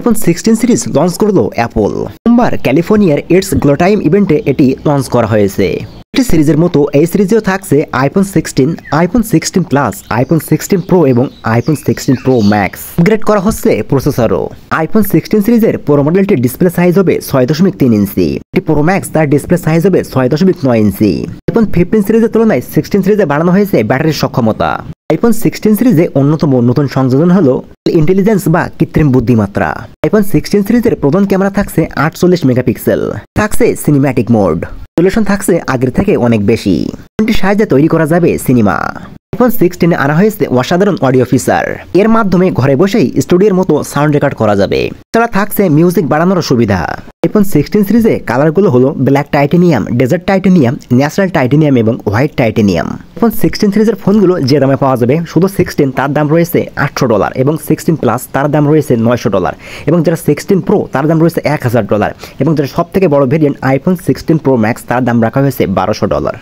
IPhone 16 series launch করলো Apple. সোমবার ক্যালিফোর্নিয়ার ইটস গ্লোটাইম ইভেন্টে এটি লঞ্চ করা হয়েছে। এটি সিরিজের মতো এই সিরিজেও থাকছে iPhone 16, iPhone 16 plus, iPhone 16 pro এবং আইফোন 16 প্রো ম্যাক্স। আপগ্রেড করা হচ্ছে প্রসেসরও। আইফোন 16 সিরিজের প্রো মডেলটির ডিসপ্লে সাইজ হবে 6.3 ইঞ্চি। এটি প্রো ম্যাক্স তার ডিসপ্লে সাইজ হবে 6.9 ইঞ্চি। আইফোন 15 সিরিজের তুলনায় 16 সিরিজে বাড়ানো হয়েছে ব্যাটারির সক্ষমতা। আইফোন 16 সিরিজে অন্যতম নতুন সংযোজন হলো ইন্টেলিজেন্স বা কৃত্রিম বুদ্ধিমত্তা। আইফোন 16 সিরিজের প্রধান ক্যামেরা থাকছে 48 মেগাপিক্সেল, থাকছে সিনেম্যাটিক মোড, রেজোলিউশন থাকছে আগের থেকে অনেক বেশি। ফোনটির সাহায্যে তৈরি করা যাবে সিনেমা। আইফোন 16 আনা হয়েছে অসাধারণ অডিও ফিচার। এর মাধ্যমে ঘরে বসেই স্টুডিওর মতো সাউন্ড রেকর্ড করা যাবে। এছাড়া থাকছে মিউজিক বাড়ানোর সুবিধা। আইফোন 16 সিরিজে কালারগুলো হলো black titanium, dessert titanium, natural titanium এবং হোয়াইট টাইটেনিয়াম। আইফোন 16 সিরিজের ফোনগুলো যে দামে পাওয়া যাবে, শুধু 16 তার দাম রয়েছে $800 এবং 16 প্লাস তার দাম রয়েছে $900 এবং যারা 16 প্রো তার দাম রয়েছে $1000 এবং যারা সব থেকে বড় ভেরিয়েন্ট আইফোন 16 প্রো ম্যাক্স তার দাম রাখা হয়েছে $1200।